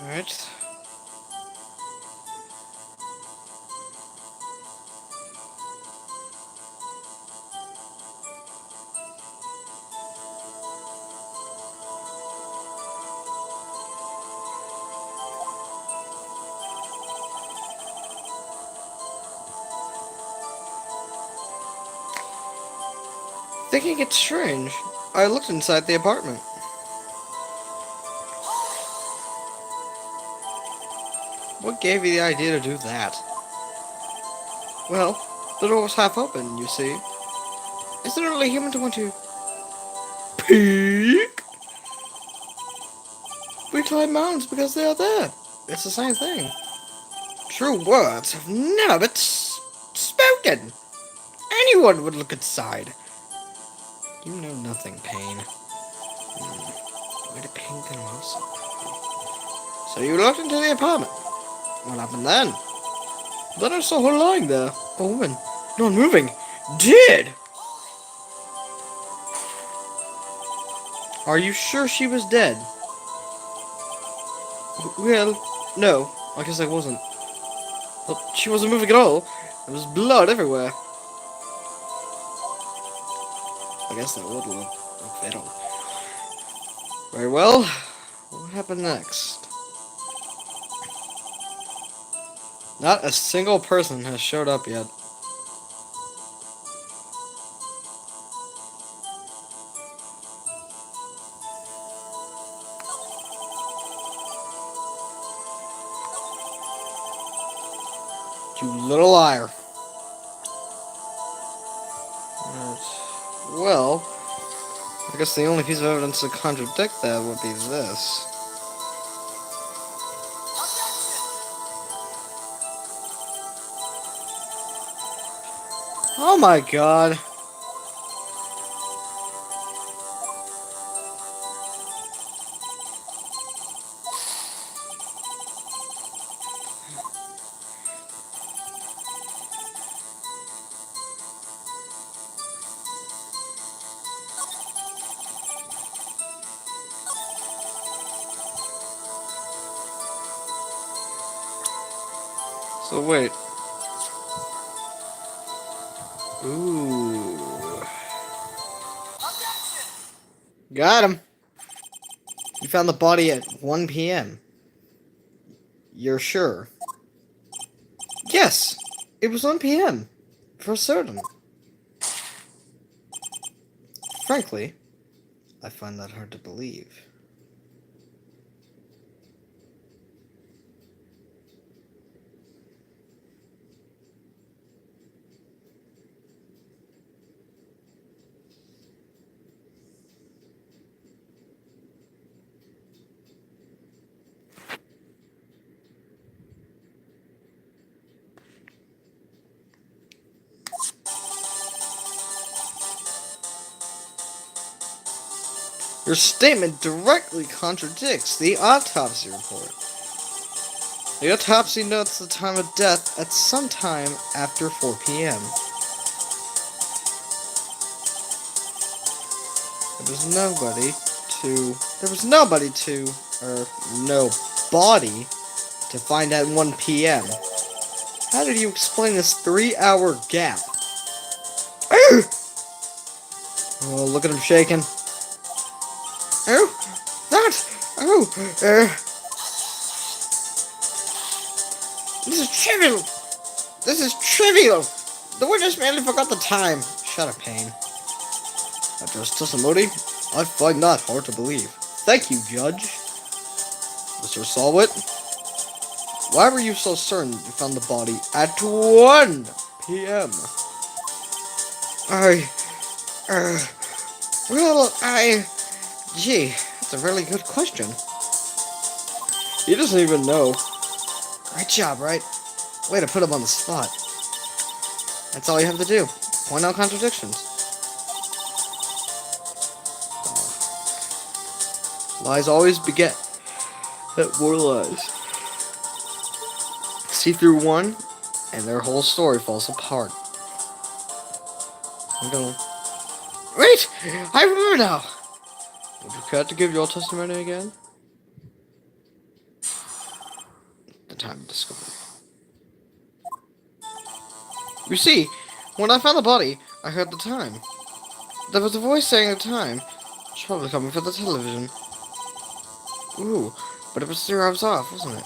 Alright. Thinking it's strange, I looked inside the apartment. What gave you the idea to do that? Well, the door was half open, you see. Is it really human to want to peek? We climb mountains because they are there. It's the same thing. True words have never been spoken. Anyone would look inside. You know nothing, Pain. Where did Pain get most? So you looked into the apartment. What happened then? Then I saw her lying there. A woman, not moving. Dead! Are you sure she was dead? Well, no. I guess I wasn't. But she wasn't moving at all. There was blood everywhere. I guess that would look fatal. Very well. What happened next? Not a single person has showed up yet. You little liar. Well, I guess the only piece of evidence to contradict that would be this. Oh my god. So wait. Ooh. Got him. You found the body at 1 p.m. You're sure? Yes. It was 1 p.m. For certain. Frankly, I find that hard to believe. Your statement directly contradicts the autopsy report. The autopsy notes the time of death at some time after 4 p.m. There was nobody to, or no body to find at 1 p.m. How did you explain this 3-hour gap? Oh, look at him shaking. Oh, this is trivial. This is trivial. The witness merely forgot the time. Shut up, Payne. After his testimony, I find that hard to believe. Thank you, Judge. Mr. Salwit, why were you so certain you found the body at 1 p.m.? Uh, Gee, that's a really good question. He doesn't even know. Great job, Wright? Way to put him on the spot. That's all you have to do. Point out contradictions. Lies always beget more lies. See through one, and their whole story falls apart. I'm going. Wait! I remember now! Would you care to give your testimony again? the time of discovery. You see, when I found the body, I heard the time. There was a voice saying the time. It's probably coming from the television. Ooh, but it was 3 hours off, wasn't it?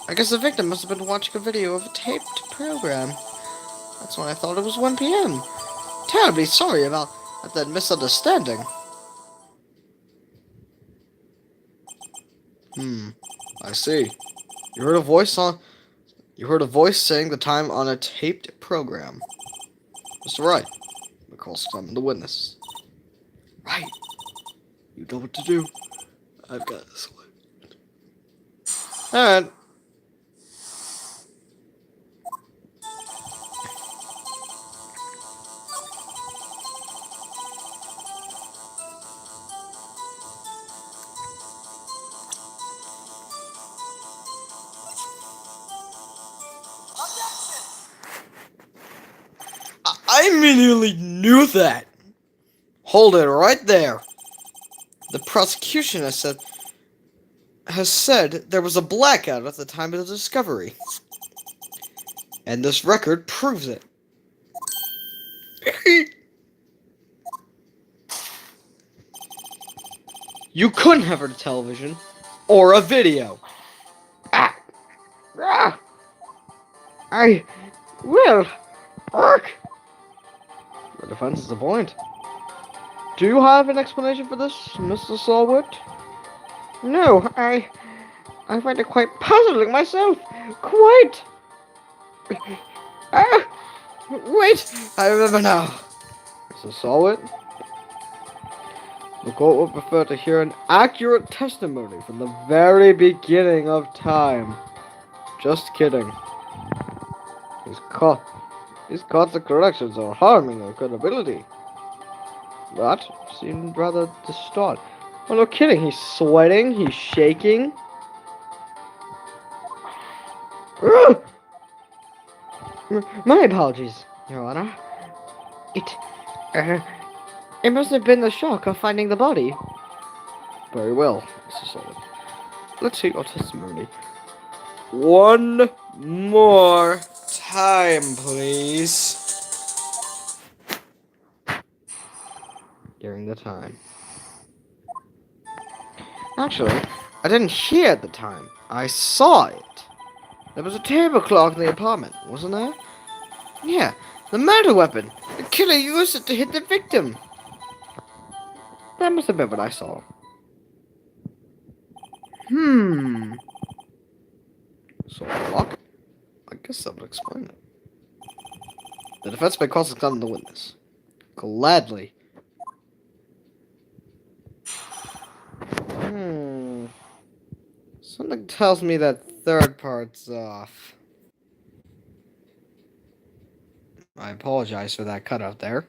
I guess the victim must have been watching a video of a taped program. That's when I thought it was 1 p.m. Terribly sorry about that misunderstanding. I see. You heard a voice saying the time on a taped program. Mr. Wright, McCall's summon the witness. Right. You know what to do. I've got this one. Alright. I immediately knew that. Hold it right there. The prosecution has said there was a blackout at the time of the discovery. And this record proves it. You couldn't have heard a television or a video. I will work. The defense is the point. Do you have an explanation for this, Mr. Salwood? No, I find it quite puzzling myself. Quite. Wait, I remember now. Mr. Salwood? The court would prefer to hear an accurate testimony from the very beginning of time. Just kidding. These courts of corrections are harming their credibility. That seemed rather distraught. Oh, no kidding. He's sweating. He's shaking. My apologies, Your Honor. It must have been the shock of finding the body. Very well, Mr. Sullivan. Let's hear your testimony. One more time, please. During the time. Actually, I didn't hear at the time. I saw it. There was a table clock in the apartment, wasn't there? Yeah, the murder weapon. The killer used it to hit the victim. That must have been what I saw. So, clock? I guess that would explain it. The defense may cross-examine the witness. Gladly. Something tells me that third part's off. I apologize for that cutout there.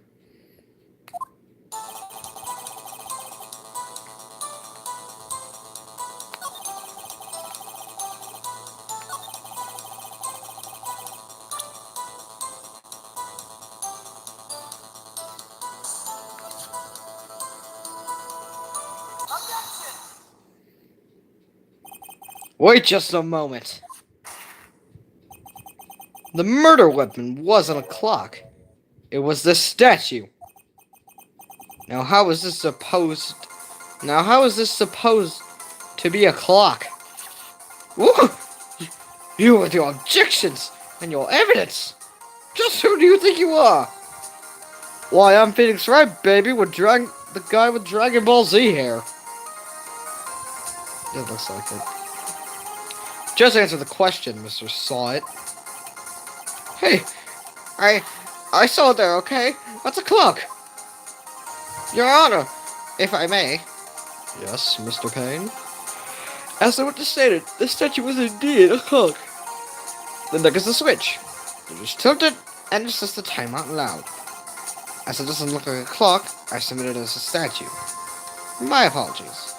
Wait just a moment. The murder weapon wasn't a clock. It was the statue. Now how is this supposed to be a clock? Ooh, you with your objections and your evidence. Just who do you think you are? Why, I'm Phoenix Wright, baby, the guy with Dragon Ball Z hair. It looks like it. Just answer the question, Mr. Saw It. Hey, I saw it there, okay? What's a clock? Your Honor, if I may. Yes, Mr. Payne? As the witness stated, this statue was indeed a clock. The neck is the switch. You just tilt it, and it says the time out loud. As it doesn't look like a clock, I submit it as a statue. My apologies.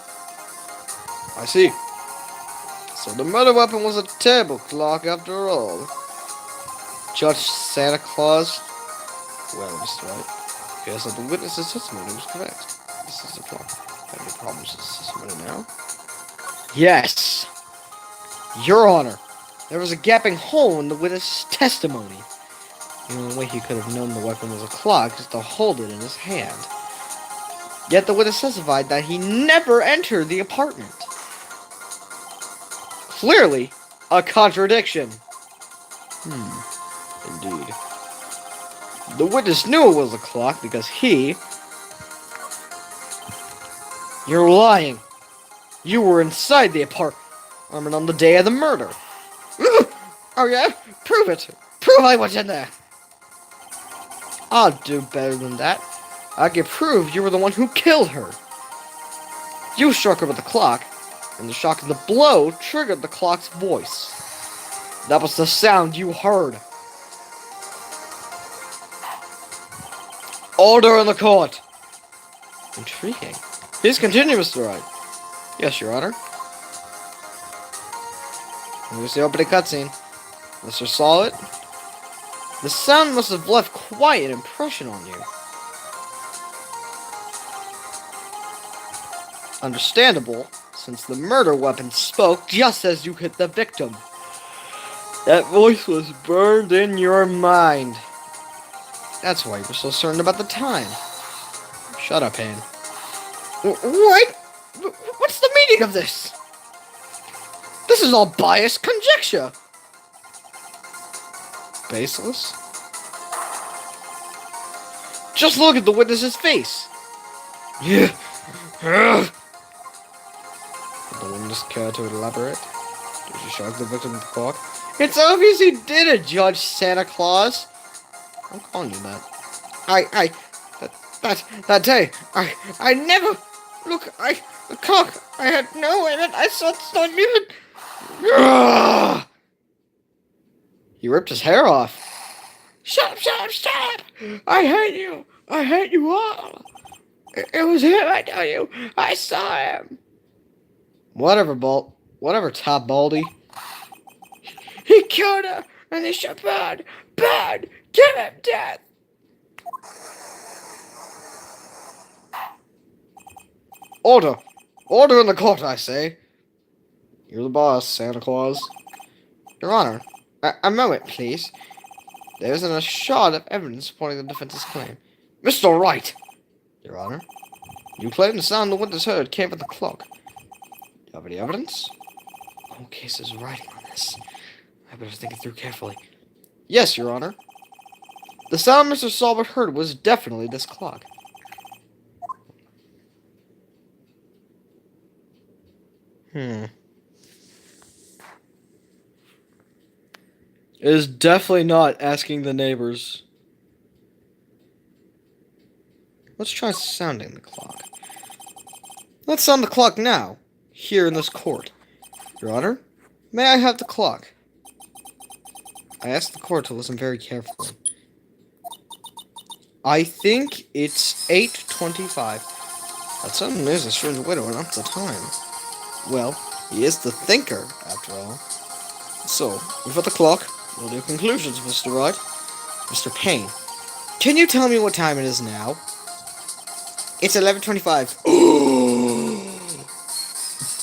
I see. So the murder weapon was a table clock after all. Judge Santa Claus? Well, Mr. Wright, guess that the witness's testimony was correct. This is the clock. Any problems with this testimony now? Yes! Your Honor, there was a gaping hole in the witness's testimony. The only way he could have known the weapon was a clock is to hold it in his hand. Yet the witness testified that he never entered the apartment. Clearly, a contradiction. Indeed. The witness knew it was a clock because he... You're lying. You were inside the apartment on the day of the murder. Oh yeah? Prove it. Prove I was in there. I'll do better than that. I can prove you were the one who killed her. You struck her with the clock, and the shock of the blow triggered the clock's voice. That was the sound you heard. Order in the court. Intriguing. Please continue, Mr. Wright. Yes, Your Honor. Here's the opening cutscene. Mr. saw it. The sound must have left quite an impression on you. Understandable, since the murder weapon spoke just as you hit the victim. That voice was burned in your mind. That's why you were so certain about the time. Shut up, Han. What? What's the meaning of this? This is all biased conjecture. Baseless? Just look at the witness's face. Yeah. Did the witness care to elaborate? Did she shock the victim with the clock? It's obvious he did it, Judge Santa Claus. I'm calling you that. That day, I never, look, the clock, I had no in it, I saw it's not even. He ripped his hair off. Shut up! I hate you all. It was him, I tell you. I saw him. Whatever, Top Baldy. He killed her, and they shot bad. Give him death. Order in the court, I say. You're the boss, Santa Claus. Your Honor, a moment, please. There isn't a shot of evidence supporting the defense's claim. Mr. Wright! Your Honor, you claim the sound the witness heard came from the clock. You have any evidence? The whole case is writing on this. I better think it through carefully. Yes, Your Honor. The sound Mr. Salbert heard was definitely this clock. It is definitely not asking the neighbors. Let's try sounding the clock. Let's sound the clock now, here in this court. Your Honor, may I have the clock? I asked the court to listen very carefully. I think it's 8:25. That suddenly is a strange way to announce the time. Well, he is the thinker, after all. So, we've got the clock. What are your conclusions, Mr. Wright? Mr. Payne, can you tell me what time it is now? It's 11:25.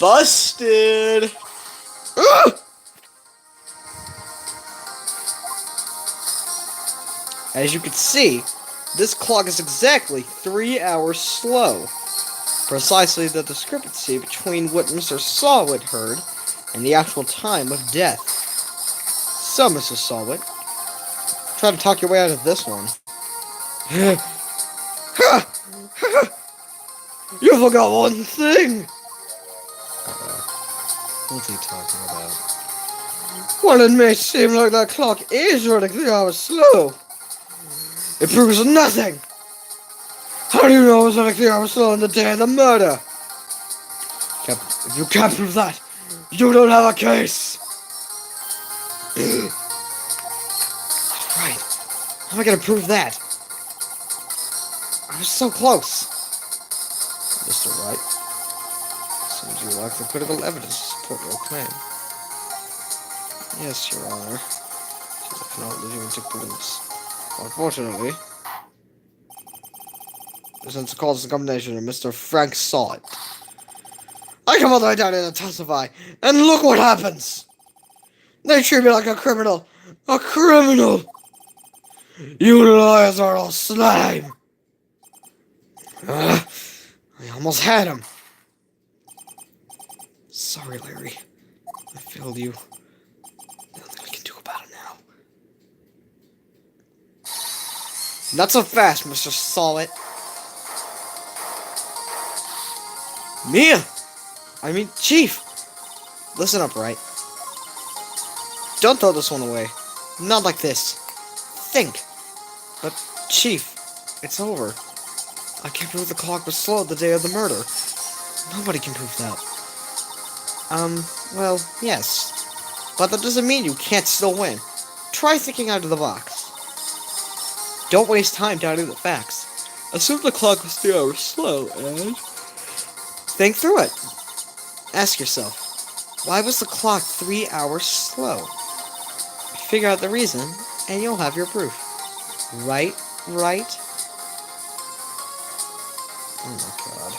Busted! As you can see, this clock is exactly 3 hours slow. Precisely the discrepancy between what Mr. Sawit heard and the actual time of death. So, Mr. Sawit, try to talk your way out of this one. You forgot one thing! What's he talking about? Well, it may seem like that clock is running 3 hours slow. It proves nothing! How do you know it was running 3 hours slow on the day of the murder? If you can't prove that, you don't have a case! Right. How am I gonna prove that? I was so close. Mr. Wright, seems you lack the critical evidence to support your claim. Yes, Your Honor. Since I cannot leave you into prudence. Unfortunately, since the cause is a combination of Mr. Frank saw it. I come all the way down here to testify, and look what happens! They treat me like a criminal. A criminal! You liars are all slime! I almost had him. Sorry, Larry. I failed you. Nothing we can do about it now. Not so fast, Mr. Solid. Mia! I mean, Chief! Listen up, Wright. Don't throw this one away. Not like this. Think. But, Chief, it's over. I can't prove the clock was slow the day of the murder. Nobody can prove that. Well, yes. But that doesn't mean you can't still win. Try thinking out of the box. Don't waste time doubting the facts. Assume the clock was 3 hours slow, and think through it. Ask yourself, why was the clock 3 hours slow? Figure out the reason, and you'll have your proof. Right? Oh my god.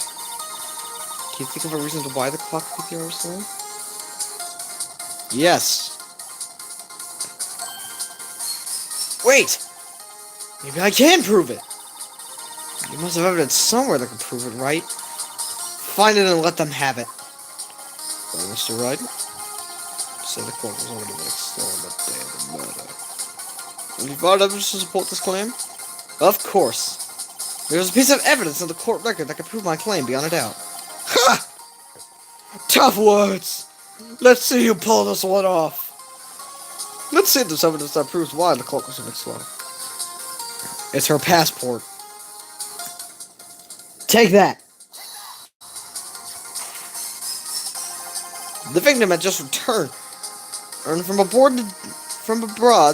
Can you think of a reason to why the clock could be 3 hours slow? Yes. Wait! Maybe I can prove it! You must have evidence somewhere that can prove it, right? Find it and let them have it. Well, Mr. Wright? Say the clock was already next slow on that day of the murder. Have you found evidence to support this claim? Of course. There's a piece of evidence in the court record that can prove my claim beyond a doubt. Ha! Tough words! Let's see you pull this one off. Let's see if there's evidence that proves why the clock was a bit slow. It's her passport. Take that! The victim had just returned from abroad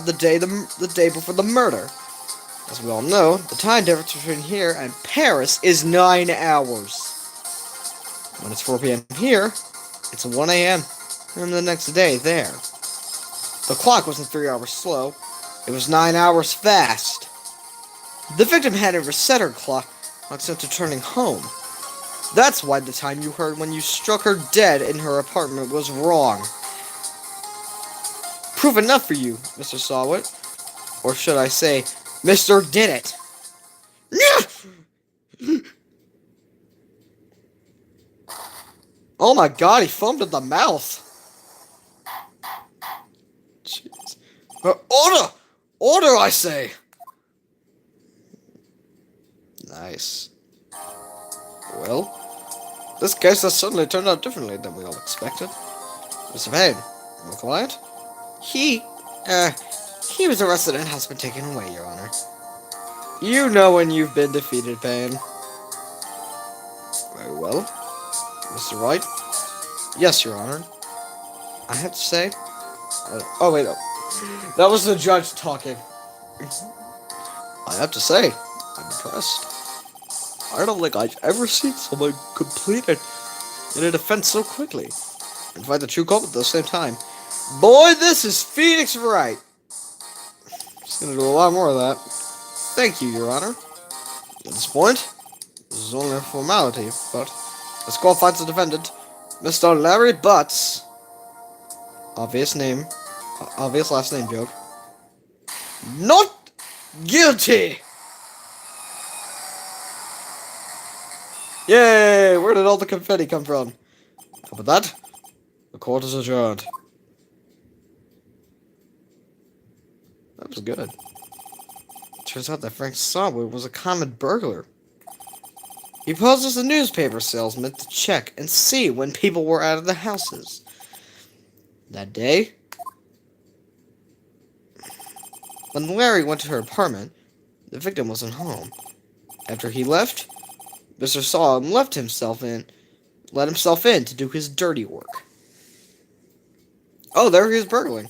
the day before the murder. As we all know, the time difference between here and Paris is 9 hours. When it's 4 p.m. here, it's 1 a.m. and the next day there. The clock wasn't 3 hours slow, it was 9 hours fast. The victim hadn't reset her clock since returning home. That's why the time you heard when you struck her dead in her apartment was wrong. Proof enough for you, Mr. Sawit. Or should I say, Mr. Did It. Oh my god, he foamed at the mouth. Jeez. Order! Order, I say! Nice. Well, this case has suddenly turned out differently than we all expected. Mr. Payne, my client? He was arrested and has been taken away, Your Honor. You know when you've been defeated, Payne. Very well. Mr. Wright? Yes, Your Honor. I have to say... oh, wait, no. That was the judge talking. I have to say, I'm impressed. I don't think I've ever seen someone complete it in a defense so quickly. And find the true culprit at the same time. Boy, this is Phoenix Wright. Just gonna do a lot more of that. Thank you, Your Honor. At this point, this is only a formality, but let's qualify the defendant, Mr. Larry Butts. Obvious last name joke. Not guilty! Yay! Where did all the confetti come from? How about that? The court is adjourned. That was good. Turns out that Frank Sawwood was a common burglar. He posed as a newspaper salesman to check and see when people were out of the houses. That day, when Larry went to her apartment, the victim wasn't home. After he left, Mr. Solemn let himself in to do his dirty work. Oh, there he is burgling.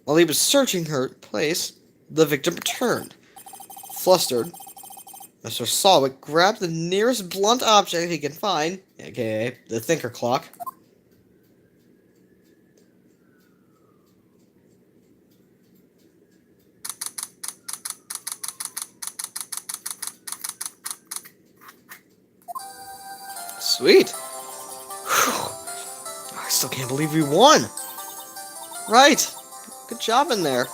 While he was searching her place, the victim returned. Flustered, Mr. Solwick grabbed the nearest blunt object he could find, aka the thinker clock. Sweet. Whew. I still can't believe we won. Right. Good job in there.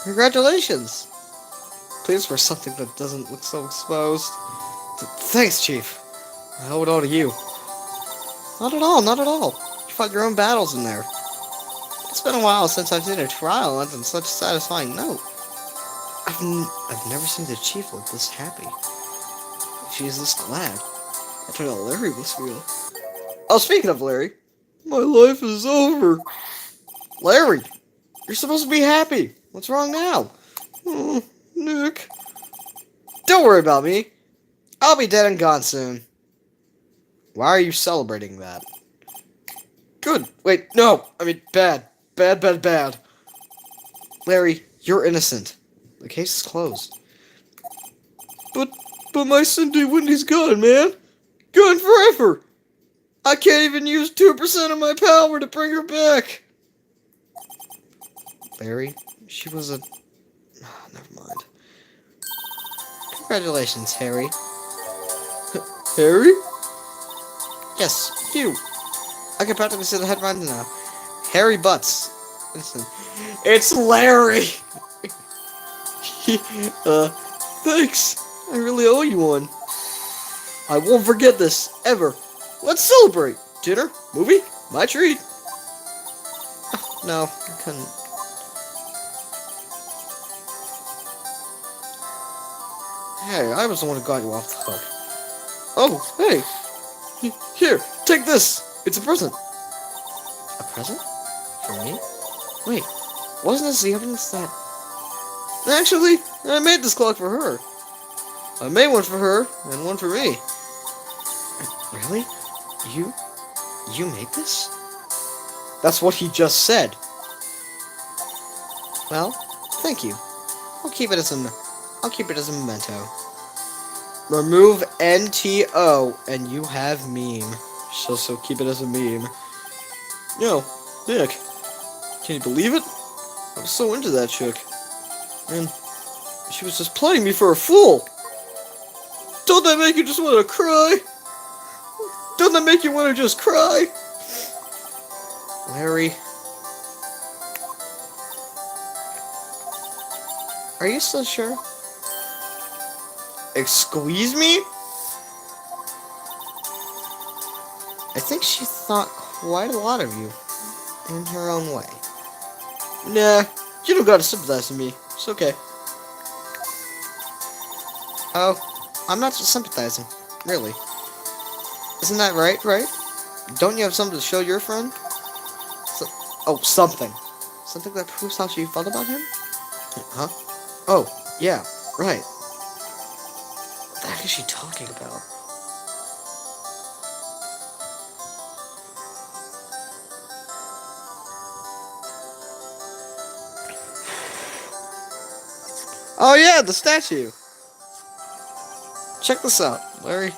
Congratulations. Please for something that doesn't look so exposed. Thanks, Chief. I owe it all to you. Not at all, not at all. You fought your own battles in there. It's been a while since I've seen a trial end on such a satisfying note. I've never seen the Chief look this happy. She's this glad. I told how Larry must feel. Oh, speaking of Larry, my life is over. Larry, you're supposed to be happy. What's wrong now? Oh, Nick. Don't worry about me. I'll be dead and gone soon. Why are you celebrating that? Good. Wait, no. I mean, bad. Bad, bad, bad. Larry, you're innocent. The case is closed. But my Cindy Wendy's gone, man. Gone forever. I can't even use 2% of my power to bring her back. Larry, she was a... Oh, never mind. Congratulations, Harry. Harry? Yes, you. I can practically see the headline now. Harry Butts. Listen, it's Larry! Thanks. I really owe you one. I won't forget this, ever. Let's celebrate. Dinner? Movie? My treat. Oh, no, I couldn't. Hey, I was the one who got you off the hook. Oh, hey. Here, take this. It's a present. A present? For me? Wait, wasn't this the evidence that... Actually, I made this clock for her. I made one for her, and one for me. Really? You made this? That's what he just said. Well, thank you. I'll keep it as a memento. Remove NTO, and you have meme. So keep it as a meme. Yo, Nick, can you believe it? I was so into that chick. And she was just playing me for a fool. Don't that make you just want to cry? Don't that make you want to just cry? Larry. Are you still sure? Excuse me? I think she thought quite a lot of you. In her own way. Nah, you don't gotta sympathize with me. It's okay. Oh, I'm not just sympathizing. Really. Isn't that right? Don't you have something to show your friend? Something. Something that proves how she felt about him? Huh? Oh, yeah, right. What the heck is she talking about? Oh yeah, the statue! Check this out, Larry.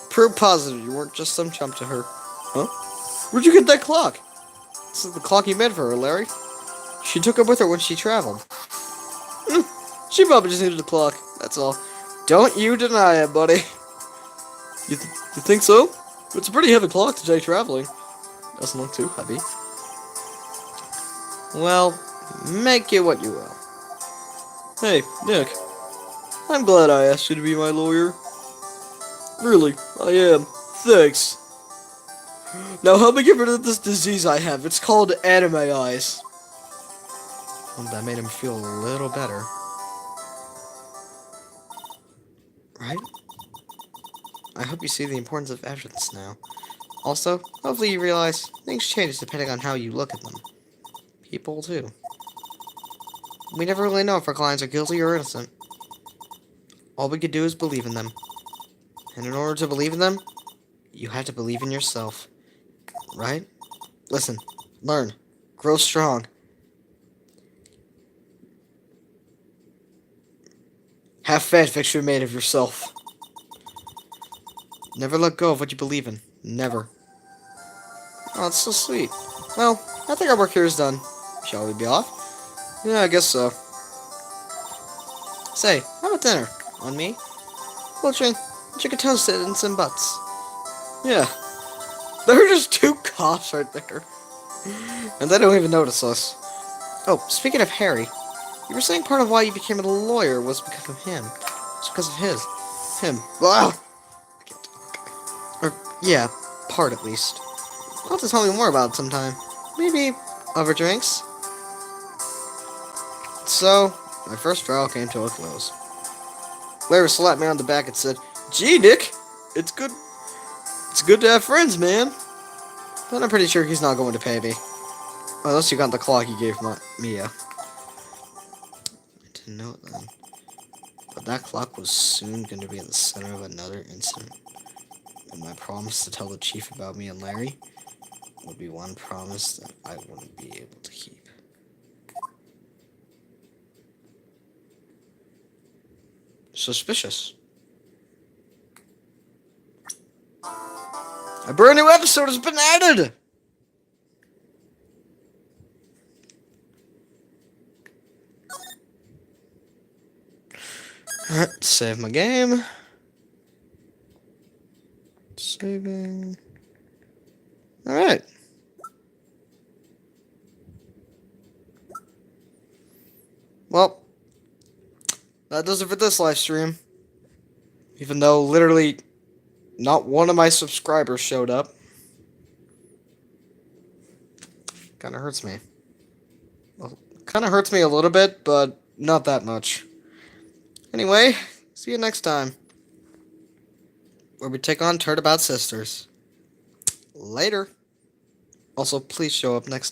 Prove positive you weren't just some chump to her. Huh? Where'd you get that clock? This is the clock you made for her, Larry. She took it with her when she traveled. She probably just needed a clock, that's all. Don't you deny it, buddy. You think so? It's a pretty heavy clock to take traveling. Doesn't look too heavy. Well, make it what you will. Hey, Nick. I'm glad I asked you to be my lawyer. Really, I am. Thanks. Now help me get rid of this disease I have. It's called anime eyes. Well, that made him feel a little better. Right? I hope you see the importance of evidence now. Also, hopefully you realize things change depending on how you look at them. People, too. We never really know if our clients are guilty or innocent. All we can do is believe in them. And in order to believe in them, you have to believe in yourself. Right? Listen, learn, grow strong. Have fanfiction made of yourself. Never let go of what you believe in. Never. Oh, it's so sweet. Well, I think our work here is done. Shall we be off? Yeah, I guess so. Say, how about dinner? On me? We'll drink chicken toasted and some butts. Yeah. There are just two cops right there. And they don't even notice us. Oh, speaking of Harry, you were saying part of why you became a lawyer was because of him. It's because of him. Wow. Or, yeah, part at least. You'll have to tell me more about it sometime. Maybe over drinks. So, my first trial came to a close. Larry slapped me on the back and said, "Gee, Nick, it's good. It's good to have friends, man." But I'm pretty sure he's not going to pay me. Unless you got the clock he gave Mia. I didn't know it then. But that clock was soon going to be at the center of another incident. And my promise to tell the chief about me and Larry would be one promise that I wouldn't be able to keep. Suspicious. A brand new episode has been added! Alright, save my game. Saving. Alright. Well, that does it for this live stream. Even though literally not one of my subscribers showed up. Kinda hurts me. Well, kinda hurts me a little bit, but not that much. Anyway, see you next time. Where we take on Turnabout Sisters. Later. Also, please show up next time.